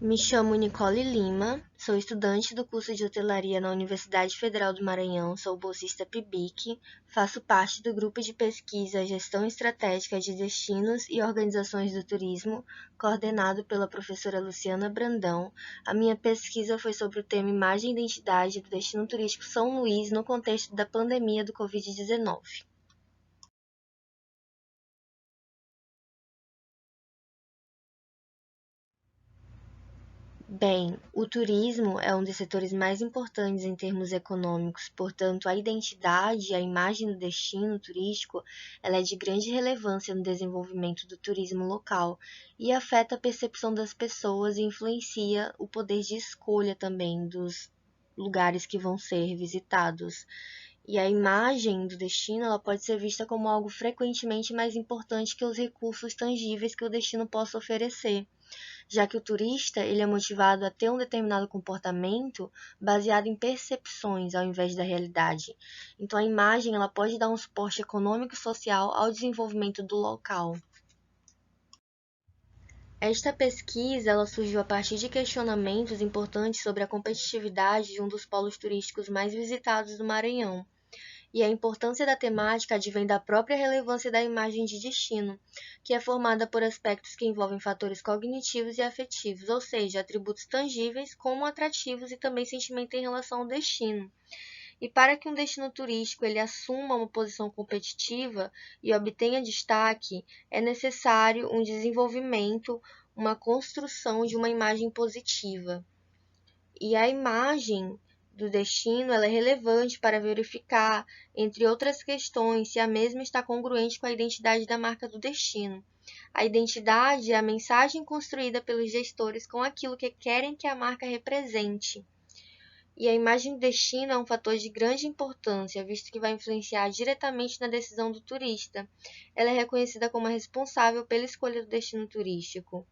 Me chamo Nicole Lima, sou estudante do curso de hotelaria na Universidade Federal do Maranhão, sou bolsista PIBIC, faço parte do grupo de pesquisa Gestão Estratégica de Destinos e Organizações do Turismo, coordenado pela professora Luciana Brandão. A minha pesquisa foi sobre o tema Imagem e Identidade do Destino Turístico São Luís no contexto da pandemia do Covid-19. Bem, o turismo é um dos setores mais importantes em termos econômicos, portanto, a identidade e a imagem do destino turístico, ela é de grande relevância no desenvolvimento do turismo local e afeta a percepção das pessoas e influencia o poder de escolha também dos lugares que vão ser visitados. E a imagem do destino, ela pode ser vista como algo frequentemente mais importante que os recursos tangíveis que o destino possa oferecer, já que o turista ele é motivado a ter um determinado comportamento baseado em percepções ao invés da realidade. Então a imagem ela pode dar um suporte econômico e social ao desenvolvimento do local. Esta pesquisa ela surgiu a partir de questionamentos importantes sobre a competitividade de um dos polos turísticos mais visitados do Maranhão. E a importância da temática advém da própria relevância da imagem de destino, que é formada por aspectos que envolvem fatores cognitivos e afetivos, ou seja, atributos tangíveis como atrativos e também sentimento em relação ao destino. E para que um destino turístico ele assuma uma posição competitiva e obtenha destaque, é necessário um desenvolvimento, uma construção de uma imagem positiva. E a imagem do destino ela é relevante para verificar, entre outras questões, se a mesma está congruente com a identidade da marca do destino. A identidade é a mensagem construída pelos gestores com aquilo que querem que a marca represente. E a imagem do destino é um fator de grande importância, visto que vai influenciar diretamente na decisão do turista. Ela é reconhecida como a responsável pela escolha do destino turístico.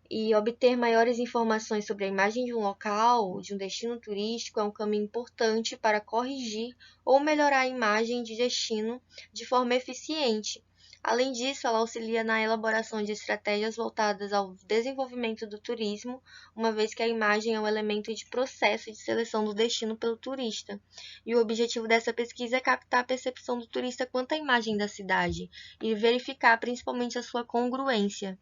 E obter maiores informações sobre a imagem de um local, de um destino turístico, é um caminho importante para corrigir ou melhorar a imagem de destino de forma eficiente. Além disso, ela auxilia na elaboração de estratégias voltadas ao desenvolvimento do turismo, uma vez que a imagem é um elemento de processo de seleção do destino pelo turista. E o objetivo dessa pesquisa é captar a percepção do turista quanto à imagem da cidade e verificar principalmente a sua congruência.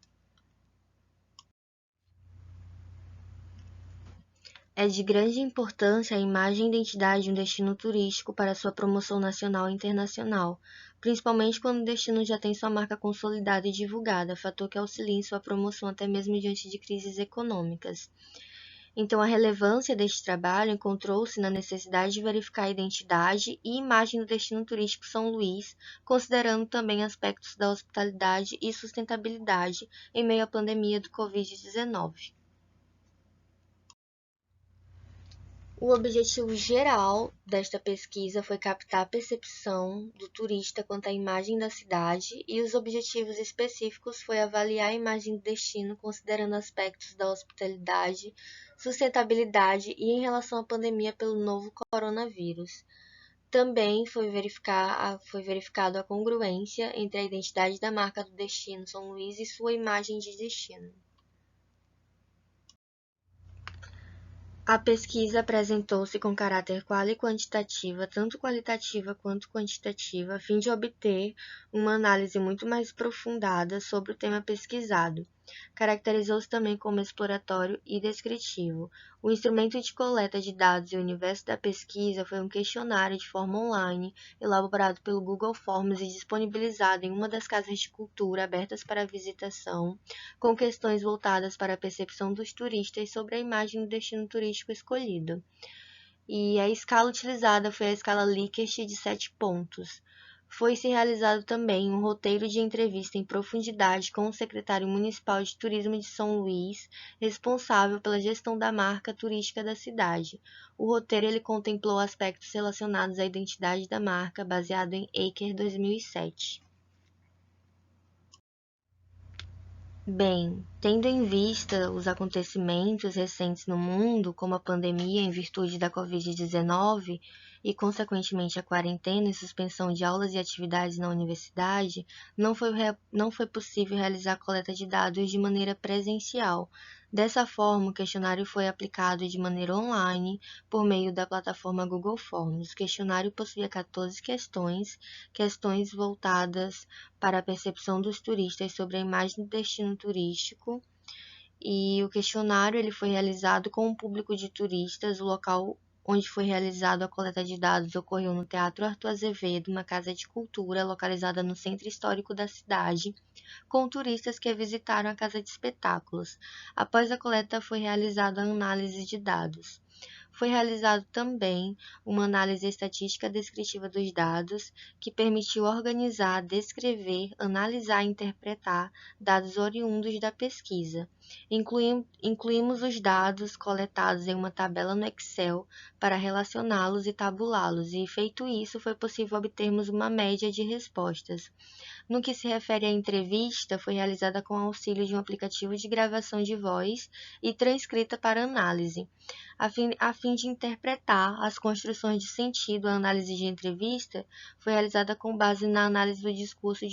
É de grande importância a imagem e identidade de um destino turístico para sua promoção nacional e internacional, principalmente quando o destino já tem sua marca consolidada e divulgada, fator que auxilia em sua promoção até mesmo diante de crises econômicas. Então, a relevância deste trabalho encontrou-se na necessidade de verificar a identidade e imagem do destino turístico São Luís, considerando também aspectos da hospitalidade e sustentabilidade em meio à pandemia do Covid-19. O objetivo geral desta pesquisa foi captar a percepção do turista quanto à imagem da cidade, e os objetivos específicos foi avaliar a imagem do destino considerando aspectos da hospitalidade, sustentabilidade e em relação à pandemia pelo novo coronavírus. Também foi verificado a congruência entre a identidade da marca do destino São Luís e sua imagem de destino. A pesquisa apresentou-se com caráter quali e quantitativa, tanto qualitativa quanto quantitativa, a fim de obter uma análise muito mais aprofundada sobre o tema pesquisado. Caracterizou-se também como exploratório e descritivo. O instrumento de coleta de dados e o universo da pesquisa foi um questionário de forma online, elaborado pelo Google Forms e disponibilizado em uma das casas de cultura abertas para visitação, com questões voltadas para a percepção dos turistas sobre a imagem do destino turístico escolhido. E a escala utilizada foi a escala Likert de 7 pontos. Foi-se realizado também um roteiro de entrevista em profundidade com o secretário municipal de turismo de São Luís, responsável pela gestão da marca turística da cidade. O roteiro ele contemplou aspectos relacionados à identidade da marca, baseado em Eicher 2007. Bem, tendo em vista os acontecimentos recentes no mundo, como a pandemia em virtude da Covid-19 e, consequentemente, a quarentena e suspensão de aulas e atividades na universidade, não foi possível realizar a coleta de dados de maneira presencial. Dessa forma, o questionário foi aplicado de maneira online por meio da plataforma Google Forms. O questionário possuía 14 questões, questões voltadas para a percepção dos turistas sobre a imagem do destino turístico, e o questionário ele foi realizado com um público de turistas. O local onde foi realizada a coleta de dados ocorreu no Teatro Arthur Azevedo, uma casa de cultura localizada no centro histórico da cidade, com turistas que visitaram a casa de espetáculos. Após a coleta, foi realizada a análise de dados. Foi realizado também uma análise estatística descritiva dos dados, que permitiu organizar, descrever, analisar e interpretar dados oriundos da pesquisa. Incluímos os dados coletados em uma tabela no Excel para relacioná-los e tabulá-los, e feito isso, foi possível obtermos uma média de respostas. No que se refere à entrevista, foi realizada com auxílio de um aplicativo de gravação de voz e transcrita para análise. A fim de interpretar as construções de sentido, a análise de entrevista foi realizada com base na análise do discurso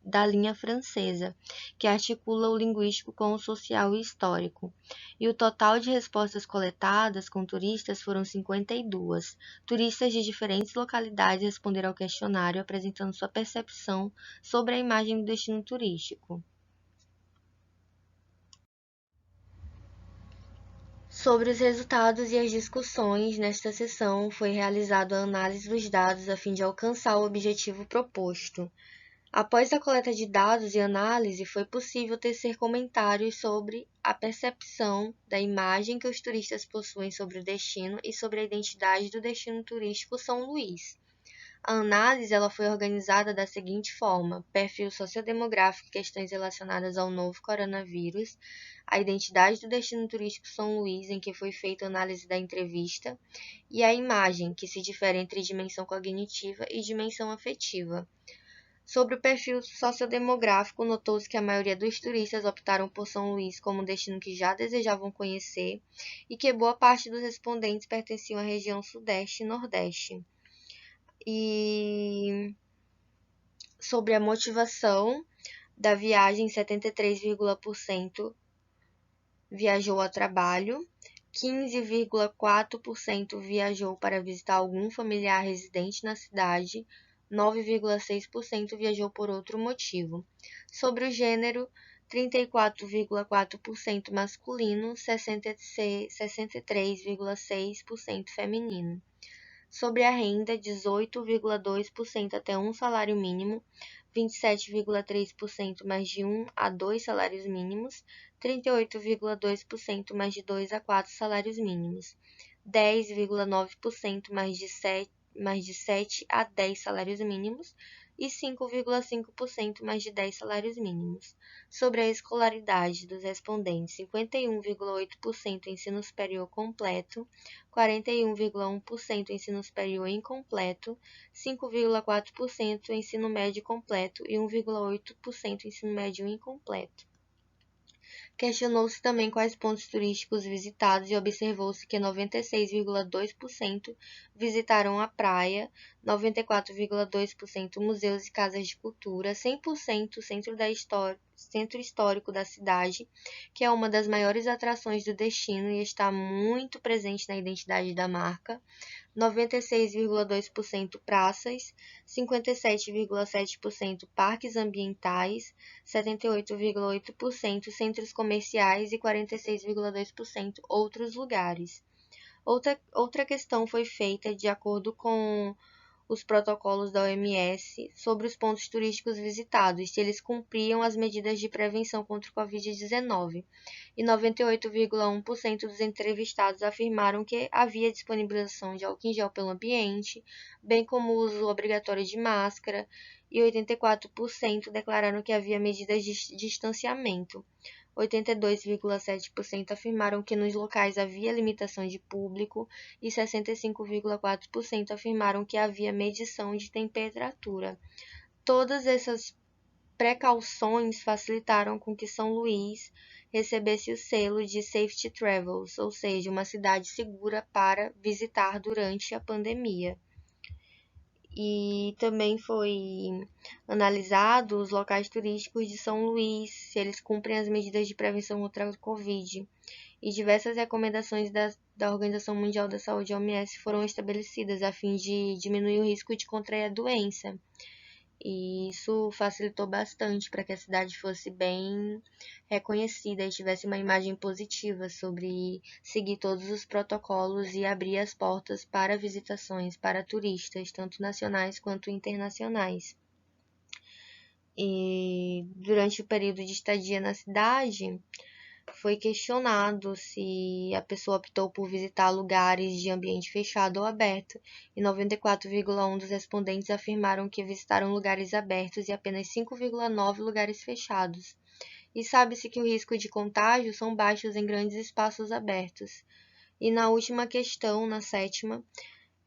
da linha francesa, que articula o linguístico com o social e histórico. E o total de respostas coletadas com turistas foram 52. Turistas de diferentes localidades responderam ao questionário, apresentando sua percepção sobre a imagem do destino turístico. Sobre os resultados e as discussões, nesta sessão foi realizada a análise dos dados a fim de alcançar o objetivo proposto. Após a coleta de dados e análise, foi possível tecer comentários sobre a percepção da imagem que os turistas possuem sobre o destino e sobre a identidade do destino turístico São Luís. A análise ela foi organizada da seguinte forma: perfil sociodemográfico e questões relacionadas ao novo coronavírus, a identidade do destino turístico São Luís, em que foi feita a análise da entrevista, e a imagem, que se difere entre dimensão cognitiva e dimensão afetiva. Sobre o perfil sociodemográfico, notou-se que a maioria dos turistas optaram por São Luís como um destino que já desejavam conhecer e que boa parte dos respondentes pertenciam à região Sudeste e Nordeste. E sobre a motivação da viagem, 73,% viajou a trabalho, 15,4% viajou para visitar algum familiar residente na cidade, 9,6% viajou por outro motivo. Sobre o gênero, 34,4% masculino, 63,6% feminino. Sobre a renda, 18,2% até um salário mínimo, 27,3% mais de 1 a 2 salários mínimos, 38,2% mais de 2 a 4 salários mínimos, 10,9% mais de 7 a 10 salários mínimos e 5,5% mais de 10 salários mínimos. Sobre a escolaridade dos respondentes, 51,8% ensino superior completo, 41,1% ensino superior incompleto, 5,4% ensino médio completo e 1,8% ensino médio incompleto. Questionou-se também quais pontos turísticos visitados e observou-se que 96,2% visitaram a praia, 94,2% museus e casas de cultura, 100% centro histórico da cidade, que é uma das maiores atrações do destino e está muito presente na identidade da marca, 96,2% praças, 57,7% parques ambientais, 78,8% centros comerciais e 46,2% outros lugares. Outra questão foi feita de acordo com os protocolos da OMS sobre os pontos turísticos visitados, se eles cumpriam as medidas de prevenção contra o Covid-19, e 98,1% dos entrevistados afirmaram que havia disponibilização de álcool em gel pelo ambiente, bem como o uso obrigatório de máscara, e 84% declararam que havia medidas de distanciamento. 82,7% afirmaram que nos locais havia limitação de público e 65,4% afirmaram que havia medição de temperatura. Todas essas precauções facilitaram com que São Luís recebesse o selo de Safety Travels, ou seja, uma cidade segura para visitar durante a pandemia. E também foi analisado os locais turísticos de São Luís, se eles cumprem as medidas de prevenção contra a Covid. E diversas recomendações da Organização Mundial da Saúde, OMS, foram estabelecidas a fim de diminuir o risco de contrair a doença. E isso facilitou bastante para que a cidade fosse bem reconhecida e tivesse uma imagem positiva sobre seguir todos os protocolos e abrir as portas para visitações para turistas, tanto nacionais quanto internacionais. E durante o período de estadia na cidade, foi questionado se a pessoa optou por visitar lugares de ambiente fechado ou aberto, e 94,1% dos respondentes afirmaram que visitaram lugares abertos e apenas 5,9% lugares fechados. E sabe-se que o risco de contágio são baixos em grandes espaços abertos. E na última questão, na sétima,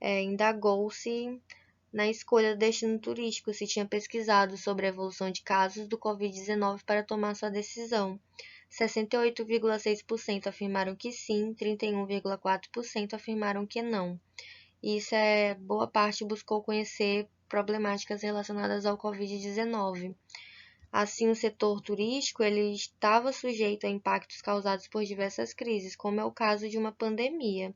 indagou-se na escolha do destino turístico, se tinha pesquisado sobre a evolução de casos do Covid-19 para tomar sua decisão. 68,6% afirmaram que sim, 31,4% afirmaram que não. E isso boa parte buscou conhecer problemáticas relacionadas ao Covid-19. Assim, o setor turístico ele estava sujeito a impactos causados por diversas crises, como é o caso de uma pandemia.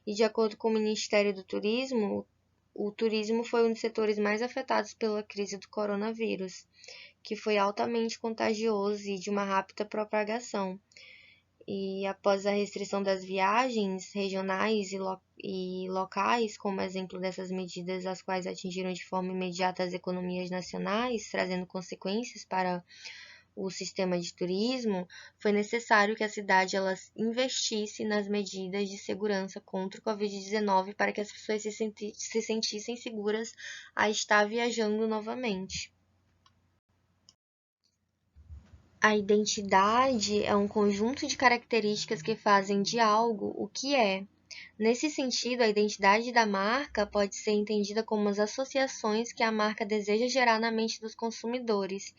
E de acordo com o Ministério do Turismo, o turismo foi um dos setores mais afetados pela crise do coronavírus, que foi altamente contagioso e de uma rápida propagação. E após a restrição das viagens regionais e locais, como exemplo dessas medidas, as quais atingiram de forma imediata as economias nacionais, trazendo consequências para o sistema de turismo, foi necessário que a cidade ela investisse nas medidas de segurança contra o Covid-19 para que as pessoas se sentissem seguras a estar viajando novamente. A identidade é um conjunto de características que fazem de algo o que é. Nesse sentido, a identidade da marca pode ser entendida como as associações que a marca deseja gerar na mente dos consumidores.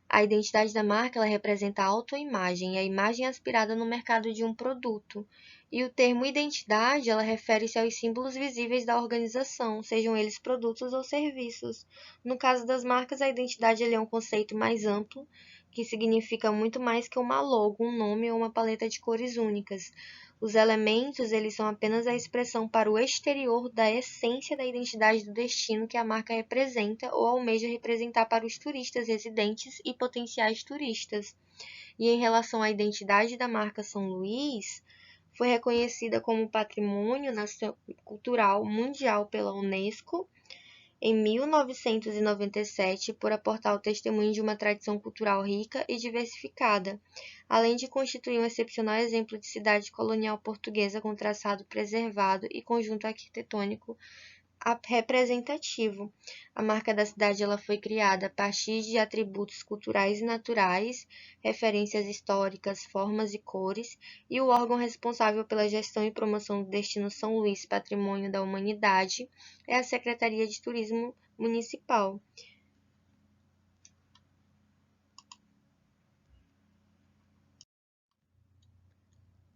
A identidade da marca ela representa a autoimagem, a imagem aspirada no mercado de um produto. E o termo identidade ela refere-se aos símbolos visíveis da organização, sejam eles produtos ou serviços. No caso das marcas, a identidade é um conceito mais amplo, que significa muito mais que uma logo, um nome ou uma paleta de cores únicas. Os elementos, eles são apenas a expressão para o exterior da essência da identidade do destino que a marca representa ou almeja representar para os turistas residentes e potenciais turistas. E em relação à identidade da marca São Luís, foi reconhecida como Patrimônio Cultural Mundial pela Unesco em 1997 por aportar o testemunho de uma tradição cultural rica e diversificada, além de constituir um excepcional exemplo de cidade colonial portuguesa com traçado preservado e conjunto arquitetônico representativo. A marca da cidade ela foi criada a partir de atributos culturais e naturais, referências históricas, formas e cores, e o órgão responsável pela gestão e promoção do destino São Luís Patrimônio da Humanidade é a Secretaria de Turismo Municipal.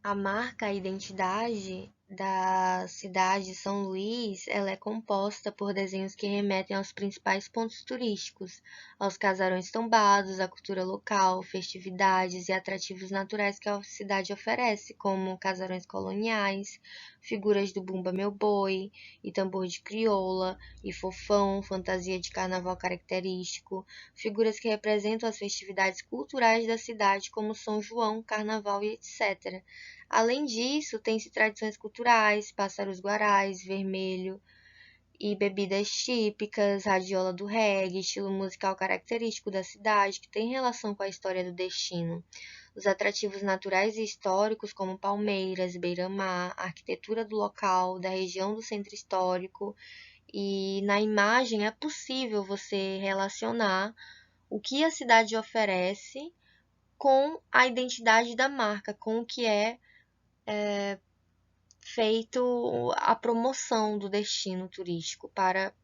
A marca, a identidade da cidade de São Luís, ela é composta por desenhos que remetem aos principais pontos turísticos, aos casarões tombados, à cultura local, festividades e atrativos naturais que a cidade oferece, como casarões coloniais, figuras do Bumba Meu Boi e tambor de crioula e fofão, fantasia de carnaval característico, figuras que representam as festividades culturais da cidade, como São João, Carnaval e etc. Além disso, tem-se tradições culturais, pássaros guarais, vermelho e bebidas típicas, radiola do reggae, estilo musical característico da cidade, que tem relação com a história do destino. Os atrativos naturais e históricos, como palmeiras, beira-mar, a arquitetura do local, da região do centro histórico, e na imagem é possível você relacionar o que a cidade oferece com a identidade da marca, com o que é feito a promoção do destino turístico para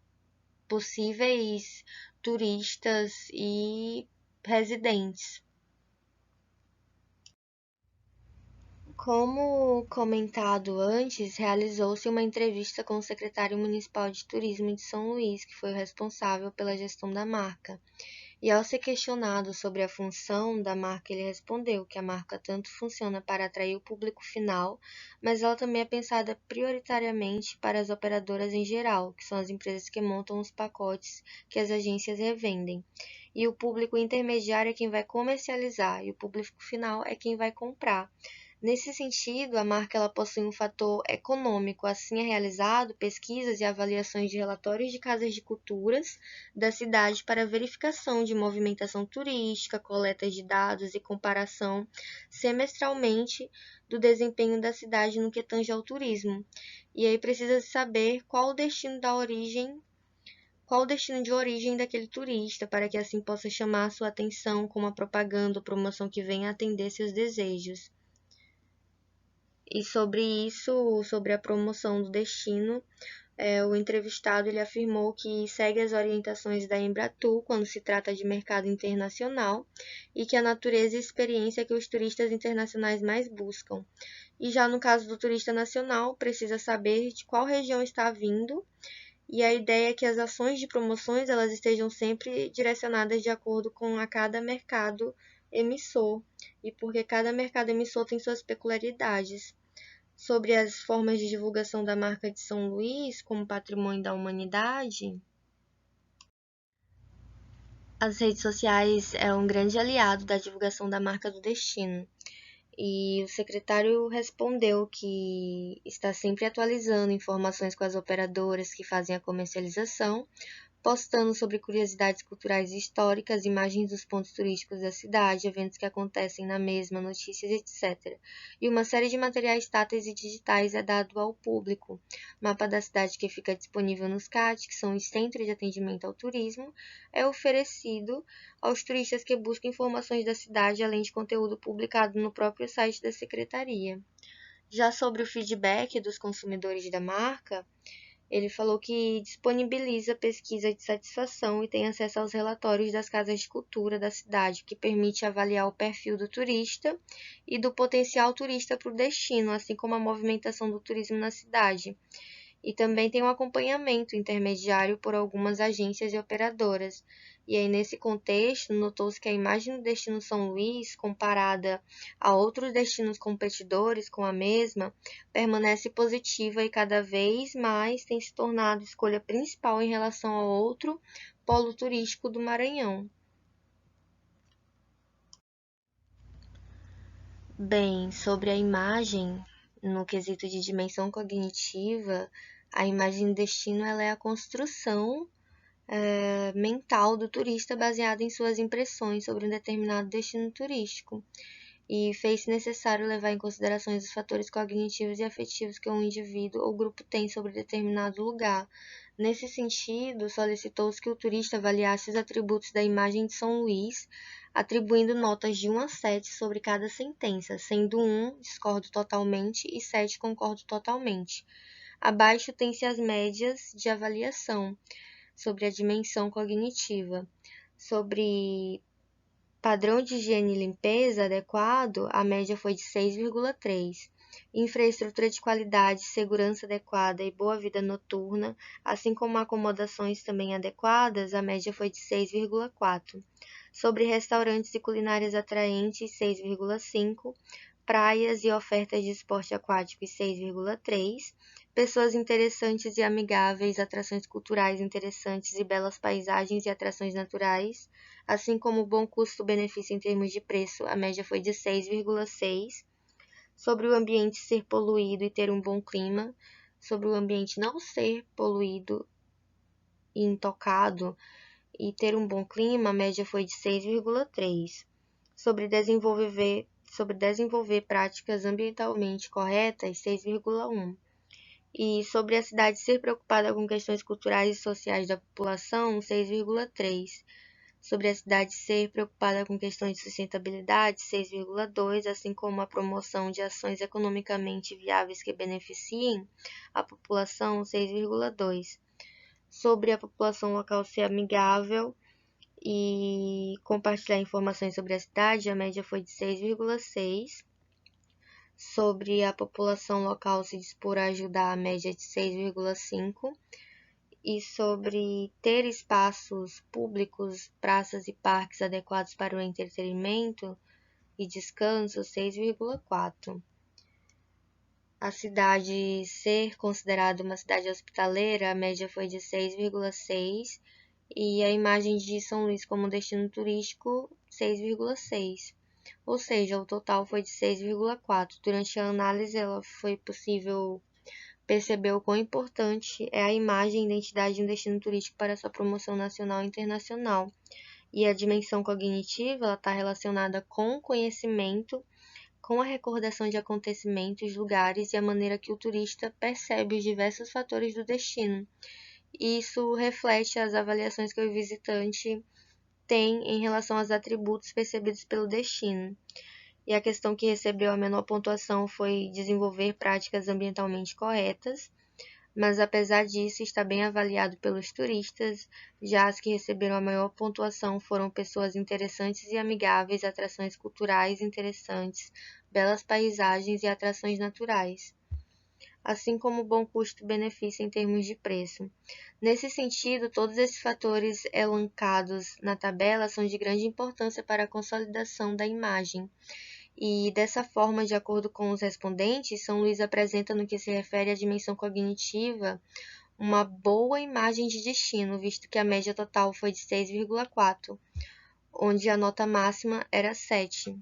possíveis turistas e residentes. Como comentado antes, realizou-se uma entrevista com o secretário municipal de turismo de São Luís, que foi o responsável pela gestão da marca. E ao ser questionado sobre a função da marca, ele respondeu que a marca tanto funciona para atrair o público final, mas ela também é pensada prioritariamente para as operadoras em geral, que são as empresas que montam os pacotes que as agências revendem. E o público intermediário é quem vai comercializar, e o público final é quem vai comprar. Nesse sentido, a marca ela possui um fator econômico, assim é realizado pesquisas e avaliações de relatórios de casas de culturas da cidade para verificação de movimentação turística, coleta de dados e comparação semestralmente do desempenho da cidade no que tange ao turismo. E aí precisa saber qual o destino de origem daquele turista, para que assim possa chamar sua atenção com uma propaganda ou promoção que venha atender seus desejos. E sobre isso, sobre a promoção do destino, o entrevistado ele afirmou que segue as orientações da Embratur quando se trata de mercado internacional e que a natureza e a experiência é que os turistas internacionais mais buscam. E já no caso do turista nacional, precisa saber de qual região está vindo, e a ideia é que as ações de promoções elas estejam sempre direcionadas de acordo com a cada mercado emissor, e porque cada mercado emissor tem suas peculiaridades. Sobre as formas de divulgação da marca de São Luís como patrimônio da humanidade, as redes sociais é um grande aliado da divulgação da marca do destino. E o secretário respondeu que está sempre atualizando informações com as operadoras que fazem a comercialização, postando sobre curiosidades culturais e históricas, imagens dos pontos turísticos da cidade, eventos que acontecem na mesma, notícias, etc. E uma série de materiais táteis e digitais é dado ao público. Mapa da cidade que fica disponível nos CAT, que são os Centros de Atendimento ao Turismo, é oferecido aos turistas que buscam informações da cidade, além de conteúdo publicado no próprio site da Secretaria. Já sobre o feedback dos consumidores da marca, ele falou que disponibiliza pesquisa de satisfação e tem acesso aos relatórios das casas de cultura da cidade, que permite avaliar o perfil do turista e do potencial turista para o destino, assim como a movimentação do turismo na cidade. E também tem um acompanhamento intermediário por algumas agências e operadoras. E aí, nesse contexto, notou-se que a imagem do destino São Luís, comparada a outros destinos competidores com a mesma, permanece positiva e cada vez mais tem se tornado escolha principal em relação ao outro polo turístico do Maranhão. Bem, sobre a imagem, no quesito de dimensão cognitiva, a imagem do destino ela é a construção mental do turista baseada em suas impressões sobre um determinado destino turístico. E fez-se necessário levar em consideração os fatores cognitivos e afetivos que um indivíduo ou grupo tem sobre determinado lugar. Nesse sentido, solicitou-se que o turista avaliasse os atributos da imagem de São Luís, atribuindo notas de 1 a 7 sobre cada sentença, sendo 1 discordo totalmente e 7 concordo totalmente. Abaixo tem-se as médias de avaliação sobre a dimensão cognitiva. Sobre padrão de higiene e limpeza adequado, a média foi de 6,3. Infraestrutura de qualidade, segurança adequada e boa vida noturna, assim como acomodações também adequadas, a média foi de 6,4. Sobre restaurantes e culinárias atraentes, 6,5. Praias e ofertas de esporte aquático, 6,3. Pessoas interessantes e amigáveis, atrações culturais interessantes e belas paisagens e atrações naturais, assim como bom custo-benefício em termos de preço, a média foi de 6,6. Sobre o ambiente ser poluído e ter um bom clima, sobre o ambiente não ser poluído e intocado e ter um bom clima, a média foi de 6,3. Sobre desenvolver práticas ambientalmente corretas, 6,1. E sobre a cidade ser preocupada com questões culturais e sociais da população, 6,3. Sobre a cidade ser preocupada com questões de sustentabilidade, 6,2, assim como a promoção de ações economicamente viáveis que beneficiem a população, 6,2. Sobre a população local ser amigável e compartilhar informações sobre a cidade, a média foi de 6,6. sobre a população local se dispor a ajudar a média de 6,5%, e sobre ter espaços públicos, praças e parques adequados para o entretenimento e descanso, 6,4%. A cidade ser considerada uma cidade hospitaleira, a média foi de 6,6%, e a imagem de São Luís como destino turístico, 6,6%. Ou seja, o total foi de 6,4%. Durante a análise, foi possível perceber o quão importante é a imagem e identidade de um destino turístico para sua promoção nacional e internacional. E a dimensão cognitiva está relacionada com o conhecimento, com a recordação de acontecimentos, lugares e a maneira que o turista percebe os diversos fatores do destino. Isso reflete as avaliações que o visitante tem em relação aos atributos percebidos pelo destino. E a questão que recebeu a menor pontuação foi desenvolver práticas ambientalmente corretas, mas apesar disso está bem avaliado pelos turistas, já as que receberam a maior pontuação foram pessoas interessantes e amigáveis, atrações culturais interessantes, belas paisagens e atrações naturais, assim como bom custo-benefício em termos de preço. Nesse sentido, todos esses fatores elencados na tabela são de grande importância para a consolidação da imagem. E dessa forma, de acordo com os respondentes, São Luís apresenta, no que se refere à dimensão cognitiva, uma boa imagem de destino, visto que a média total foi de 6,4, onde a nota máxima era 7.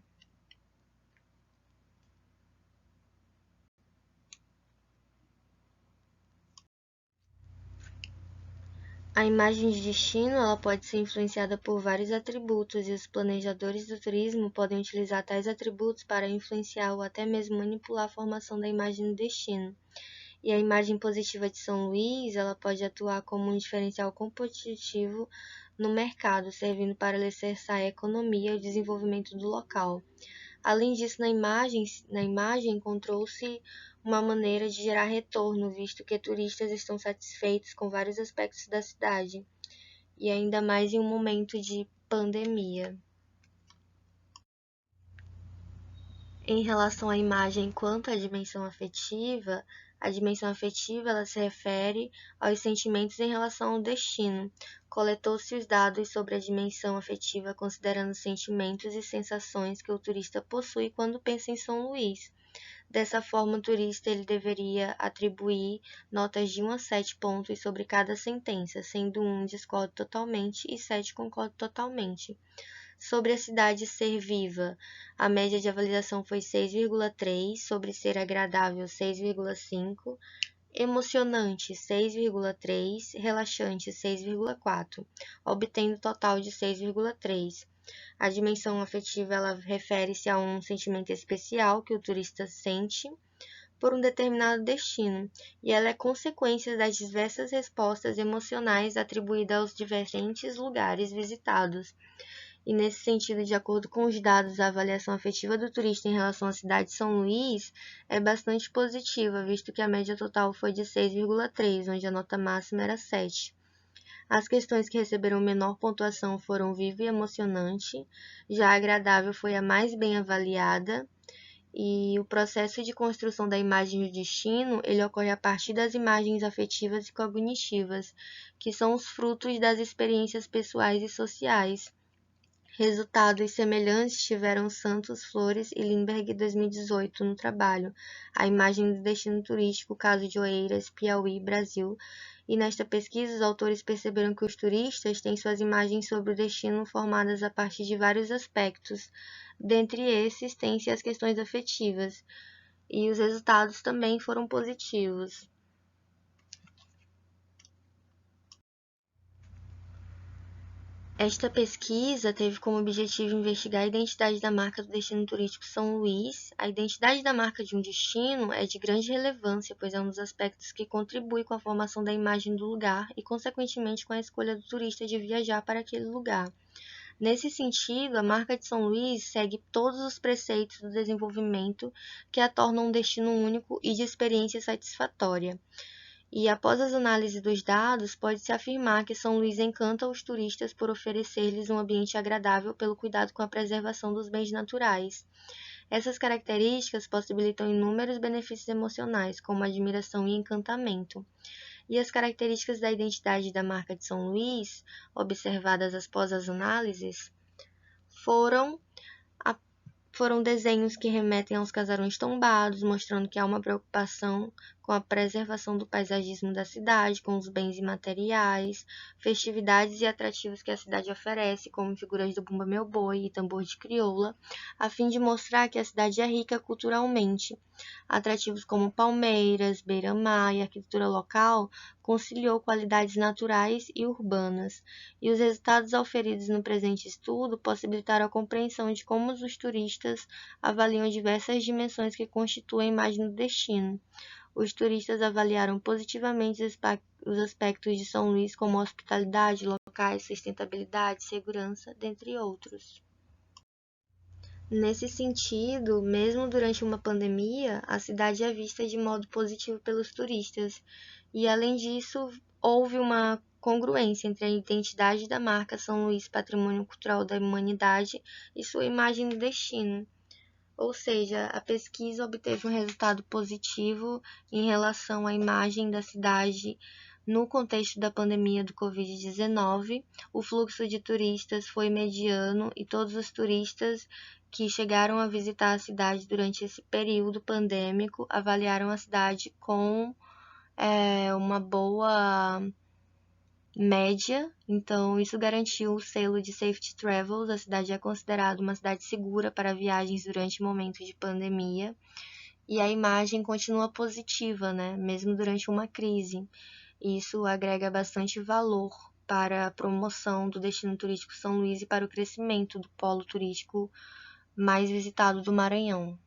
A imagem de destino ela pode ser influenciada por vários atributos e os planejadores do turismo podem utilizar tais atributos para influenciar ou até mesmo manipular a formação da imagem do destino. E a imagem positiva de São Luís ela pode atuar como um diferencial competitivo no mercado, servindo para alicerçar a economia e o desenvolvimento do local. Além disso, na imagem encontrou-se uma maneira de gerar retorno, visto que turistas estão satisfeitos com vários aspectos da cidade, e ainda mais em um momento de pandemia. Em relação à imagem quanto à dimensão afetiva, a dimensão afetiva ela se refere aos sentimentos em relação ao destino. Coletou-se os dados sobre a dimensão afetiva considerando os sentimentos e sensações que o turista possui quando pensa em São Luís. Dessa forma, o turista ele deveria atribuir notas de 1 a 7 pontos sobre cada sentença, sendo 1 discorda totalmente e 7 concorda totalmente. Sobre a cidade ser viva, a média de avaliação foi 6,3, sobre ser agradável 6,5, emocionante 6,3, relaxante 6,4, obtendo total de 6,3. A dimensão afetiva ela refere-se a um sentimento especial que o turista sente por um determinado destino, e ela é consequência das diversas respostas emocionais atribuídas aos diferentes lugares visitados. E nesse sentido, de acordo com os dados, a avaliação afetiva do turista em relação à cidade de São Luís é bastante positiva, visto que a média total foi de 6,3, onde a nota máxima era 7. As questões que receberam menor pontuação foram viva e emocionante, já a agradável foi a mais bem avaliada, e o processo de construção da imagem de destino, ele ocorre a partir das imagens afetivas e cognitivas, que são os frutos das experiências pessoais e sociais. Resultados semelhantes tiveram Santos, Flores e Limberg 2018 no trabalho A Imagem do Destino Turístico, caso de Oeiras, Piauí, Brasil, e nesta pesquisa os autores perceberam que os turistas têm suas imagens sobre o destino formadas a partir de vários aspectos, dentre esses tem-se as questões afetivas, e os resultados também foram positivos. Esta pesquisa teve como objetivo investigar a identidade da marca do destino turístico São Luís. A identidade da marca de um destino é de grande relevância, pois é um dos aspectos que contribui com a formação da imagem do lugar e, consequentemente, com a escolha do turista de viajar para aquele lugar. Nesse sentido, a marca de São Luís segue todos os preceitos do desenvolvimento que a tornam um destino único e de experiência satisfatória. E após as análises dos dados, pode-se afirmar que São Luís encanta os turistas por oferecer-lhes um ambiente agradável pelo cuidado com a preservação dos bens naturais. Essas características possibilitam inúmeros benefícios emocionais, como admiração e encantamento. E as características da identidade da marca de São Luís, observadas após as análises, foram desenhos que remetem aos casarões tombados, mostrando que há uma preocupação com a preservação do paisagismo da cidade, com os bens imateriais, festividades e atrativos que a cidade oferece, como figuras do Bumba Meu Boi e tambor de crioula, a fim de mostrar que a cidade é rica culturalmente. Atrativos como palmeiras, beira-mar e arquitetura local conciliou qualidades naturais e urbanas, e os resultados auferidos no presente estudo possibilitaram a compreensão de como os turistas avaliam diversas dimensões que constituem a imagem do destino. Os turistas avaliaram positivamente os aspectos de São Luís, como hospitalidade, locais, sustentabilidade, segurança, dentre outros. Nesse sentido, mesmo durante uma pandemia, a cidade é vista de modo positivo pelos turistas, e além disso, houve uma congruência entre a identidade da marca São Luís Patrimônio Cultural da Humanidade e sua imagem no destino. Ou seja, a pesquisa obteve um resultado positivo em relação à imagem da cidade no contexto da pandemia do Covid-19. O fluxo de turistas foi mediano e todos os turistas que chegaram a visitar a cidade durante esse período pandêmico avaliaram a cidade com uma boa média, então isso garantiu o selo de Safety Travels. A cidade é considerada uma cidade segura para viagens durante momentos de pandemia, e a imagem continua positiva, né, mesmo durante uma crise. Isso agrega bastante valor para a promoção do destino turístico São Luís e para o crescimento do polo turístico mais visitado do Maranhão.